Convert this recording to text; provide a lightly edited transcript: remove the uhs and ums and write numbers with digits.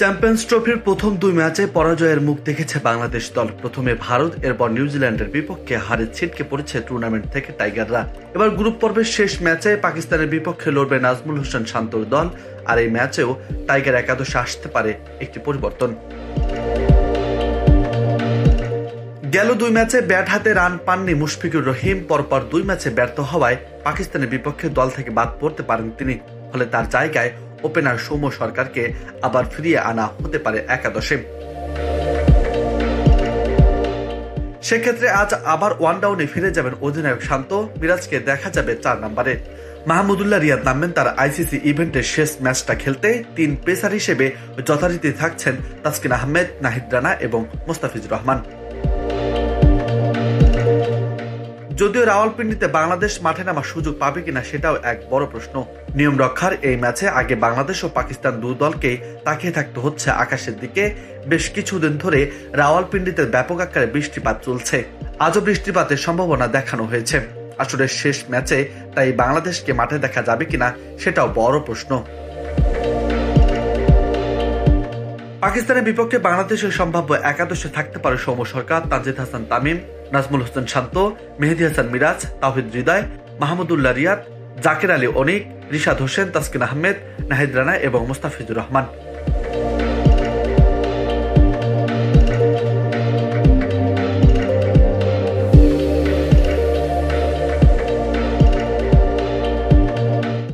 Champions ট্রফির প্রথম দুই ম্যাচে পরাজয়ের মুখ দেখেছে বাংলাদেশ দল। প্রথমে ভারত, এরপর নিউজিল্যান্ডের বিপক্ষে হারে ছিটকে পড়েছে টুর্নামেন্ট থেকে টাইগাররা। এবার গ্রুপ পর্বের শেষ ম্যাচে পাকিস্তানের বিপক্ষে লড়বে নাজমুল হোসেন শান্তর দল। আর এই ম্যাচেও টাইগার একাদশে আসতে পারে একটি পরিবর্তন। গেল দুই ম্যাচে ব্যাট হাতে রান পাননি মুশফিকুর রহিম। পরপর দুই ম্যাচে ব্যর্থ হওয়ায় পাকিস্তানের বিপক্ষে দল থেকে বাদ পড়তে পারেন তিনি। ফলে তার জায়গায় ওপেনার সৌম্য সরকারকে আবার ফিরিয়ে আনা হতে পারে একাদশে। সেক্ষেত্রে আজ আবার ওয়ান ডাউনে ফিরে যাবেন অধিনায়ক শান্ত। মিরাজকে দেখা যাবে 4 নম্বরে। মাহমুদুল্লাহ রিয়াদ নামবেন তার আইসিসি ইভেন্টের শেষ ম্যাচটা খেলতে। 3 পেসার হিসেবে যথারীতি থাকছেন তাসকিন আহমেদ, নাহিদ রানা এবং মোস্তাফিজুর রহমান। যদিও রাওয়ালপিন্ডিতে বাংলাদেশ মাঠে নামার সুযোগ পাবে কিনা সেটাও এক বড় প্রশ্ন। নিয়ম রক্ষার এই ম্যাচে আগে বাংলাদেশ ও পাকিস্তান দুই দলকেই তাকিয়ে থাকতে হচ্ছে আকাশের দিকে। বেশ কিছুদিন ধরে রাওয়ালপিন্ডিতে ব্যাপক আকারে বৃষ্টিপাত চলছে। আজও বৃষ্টিপাতের সম্ভাবনা দেখানো হয়েছে। আসলে শেষ ম্যাচে তাই বাংলাদেশকে মাঠে দেখা যাবে কিনা সেটাও বড় প্রশ্ন। পাকিস্তানের বিপক্ষে বাংলাদেশের সম্ভাব্য একাদশে থাকতে পারে সৌম্য সরকার, তানজিদ হাসান তামিম, নাজমুল হোসেন শান্ত, মেহেদী হাসান মিরাজ, তাওহিদ হৃদয়, মাহমুদুল্লাহ রিয়াদ, জাকের আলী অনিক, রিশাদ হোসেন, তাসকিন আহমেদ, নাহিদ রানা এবং মোস্তাফিজুর রহমান।